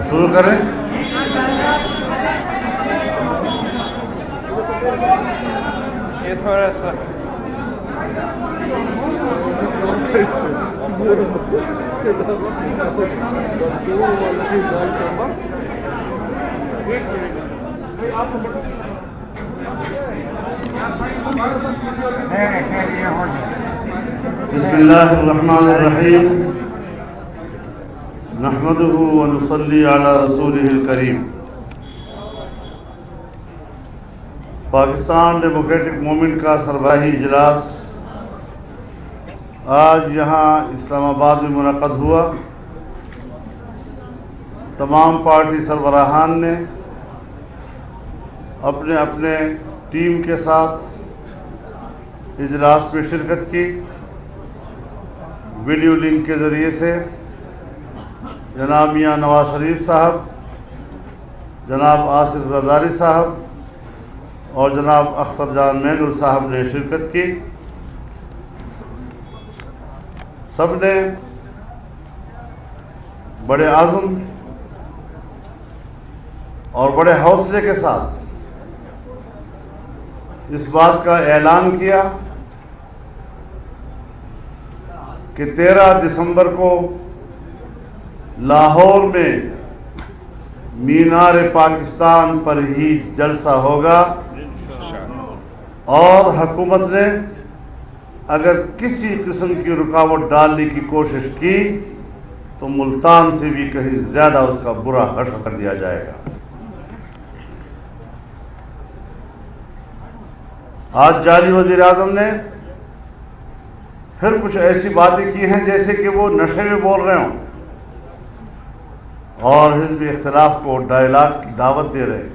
شروع کریں. یہ تھوڑا سا بسم اللہ الرحمن الرحیم نحمده ونصلی علی رسولہ الکریم. پاکستان ڈیموکریٹک موومنٹ کا سربراہی اجلاس آج یہاں اسلام آباد میں منعقد ہوا. تمام پارٹی سربراہان نے اپنے اپنے ٹیم کے ساتھ اجلاس میں شرکت کی. ویڈیو لنک کے ذریعے سے جناب میاں نواز شریف صاحب، جناب آصف زرداری صاحب اور جناب اختر جان مینگل صاحب نے شرکت کی. سب نے بڑے عزم اور بڑے حوصلے کے ساتھ اس بات کا اعلان کیا کہ 13 دسمبر کو لاہور میں مینار پاکستان پر ہی جلسہ ہوگا، اور حکومت نے اگر کسی قسم کی رکاوٹ ڈالنے کی کوشش کی تو ملتان سے بھی کہیں زیادہ اس کا برا حشر کر دیا جائے گا. آج جعلی وزیر اعظم نے پھر کچھ ایسی باتیں کی ہیں جیسے کہ وہ نشے میں بول رہے ہوں اور حزب اختلاف کو ڈائیلاگ کی دعوت دے رہے ہیں.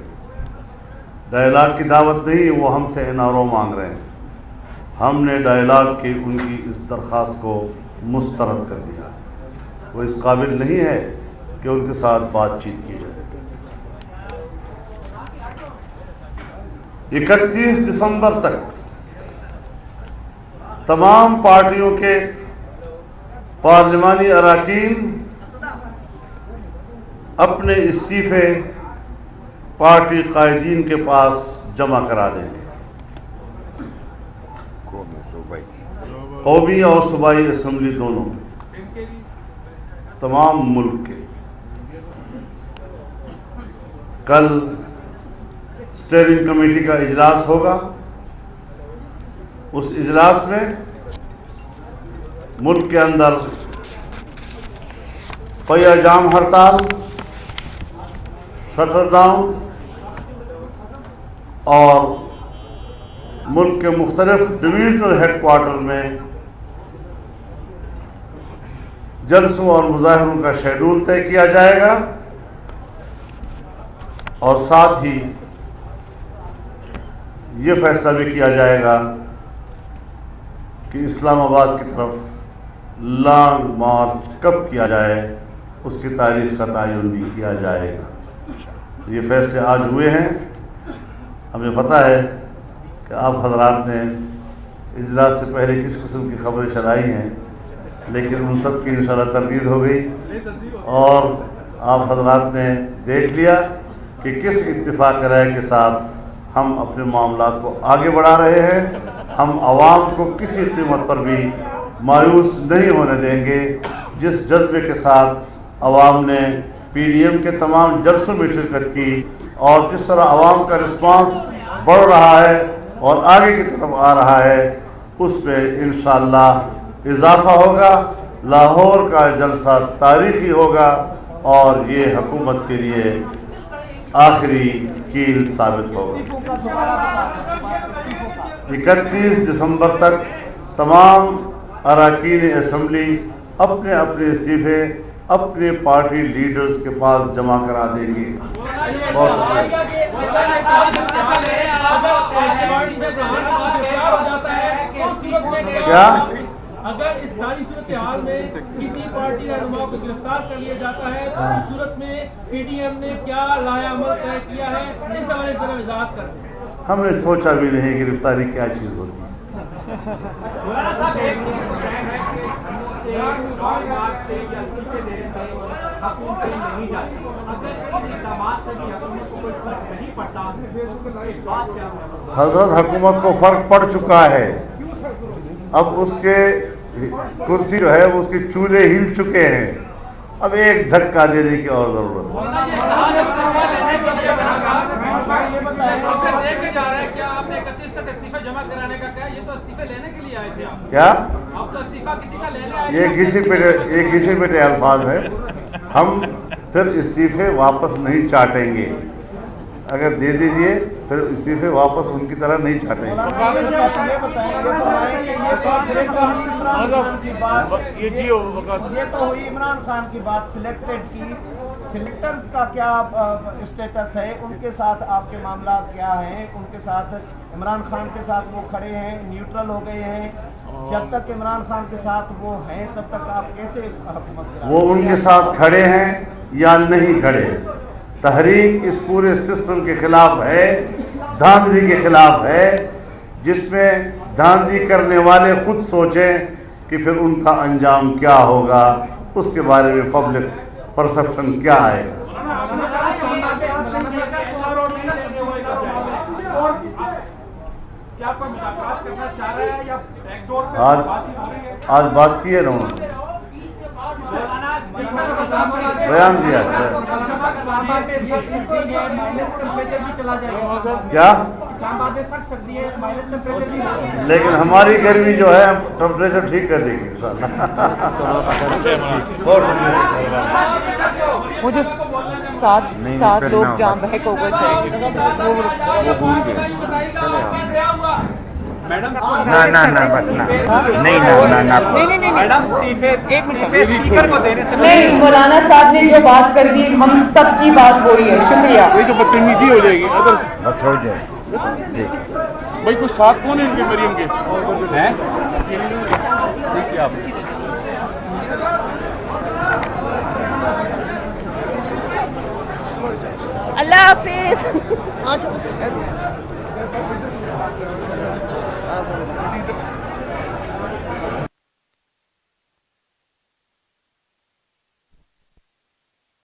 ڈائیلاگ کی دعوت نہیں، وہ ہم سے NRO مانگ رہے ہیں. ہم نے ڈائیلاگ کی ان کی اس درخواست کو مسترد کر دیا. وہ اس قابل نہیں ہے کہ ان کے ساتھ بات چیت کی جائے. 31 دسمبر تک تمام پارٹیوں کے پارلیمانی اراکین اپنے استعفے پارٹی قائدین کے پاس جمع کرا دیں گے. قومی اور صوبائی اسمبلی دونوں کے، تمام ملک کے. کل اسٹیئرنگ کمیٹی کا اجلاس ہوگا. اس اجلاس میں ملک کے اندر پیا جام ہڑتال، شٹر ڈاؤن اور ملک کے مختلف ڈویژنل ہیڈ کوارٹر میں جلسوں اور مظاہروں کا شیڈول طے کیا جائے گا، اور ساتھ ہی یہ فیصلہ بھی کیا جائے گا کہ اسلام آباد کی طرف لانگ مارچ کب کیا جائے، اس کی تاریخ کا تعین بھی کیا جائے گا. یہ فیصلے آج ہوئے ہیں. ہمیں پتہ ہے کہ آپ حضرات نے اجلاس سے پہلے کس قسم کی خبریں چلائی ہیں، لیکن ان سب کی انشاءاللہ تردید ہو گئی اور آپ حضرات نے دیکھ لیا کہ کس اتفاق رائے کے ساتھ ہم اپنے معاملات کو آگے بڑھا رہے ہیں. ہم عوام کو کسی قیمت پر بھی مایوس نہیں ہونے دیں گے. جس جذبے کے ساتھ عوام نے PDM کے تمام جلسوں میں شرکت کی اور جس طرح عوام کا رسپانس بڑھ رہا ہے اور آگے کی طرف آ رہا ہے، اس پہ انشاءاللہ اضافہ ہوگا. لاہور کا جلسہ تاریخی ہوگا اور یہ حکومت کے لیے آخری کیل ثابت ہوگا. 31 دسمبر تک تمام اراکین اسمبلی اپنے اپنے استعفے اپنے پارٹی لیڈرز کے پاس جمع کرا دیں گے. کیا اگر اس ساری صورتحال میں کسی پارٹی رہنما کو گرفتار کر لیا جاتا ہے تو اس صورت میں PDM نے کیا لایا عمل طے کیا ہے، اس حوالے سے وضاحت کریں. ہم نے سوچا بھی نہیں گرفتاری کیا چیز ہوتی ہے. حکومت نہیں جاتی. اگر اقدامات سے بھی حکومت کو کوئی فرق نہیں پڑتا بات کیا ہے؟ حضرت حکومت کو فرق پڑ چکا ہے. اب اس کے کرسی جو ہے وہ اس کے چولہے ہل چکے ہیں. اب ایک دھکا دینے کی اور ضرورت ہے. کیا یہ گھسے پٹے الفاظ ہیں. ہم پھر استعفے واپس نہیں چاٹیں گے. اگر دے دیجئے پھر استعفے واپس ان کی طرح نہیں چاٹیں گے. یہ تو ہوئی عمران خان کی بات سلیکٹڈ کی. سلیکٹرز کا کیا اسٹیٹس ہے؟ ان کے ساتھ آپ کے معاملات کیا ہیں؟ ان کے ساتھ عمران خان کے ساتھ وہ کھڑے ہیں، نیوٹرل ہو گئے ہیں؟ جب تک عمران خان کے ساتھ وہ ہیں تب تک آپ کیسے حکومت؟ وہ ان کے ساتھ کھڑے ہیں یا نہیں کھڑے؟ تحریک اس پورے سسٹم کے خلاف ہے، دھاندلی کے خلاف ہے، جس میں دھاندلی کرنے والے خود سوچیں کہ پھر ان کا انجام کیا ہوگا، اس کے بارے میں پبلک پرسپشن کیا آئے گا. آج بات کی ہے نا انہوں نے، بیان دیا کیا. لیکن ہماری گرمی جو ہے ٹمپریچر ٹھیک کر دے گی انشاءاللہ. وہ جو سات لوگ جام بحق ہو گئے تھے نہیں، مولانا صاحب نے جو بات کر دی ہم سب کی بات وہی ہے. شکریہ. کوئی تو بدتمیزی ہو جائے گی اگر بس ہو جائے. ٹھیک بھائی کوئی ساتھ کون ہے ان کے مریم کے ہیں؟ ٹھیک ہے آپ اللہ حافظ.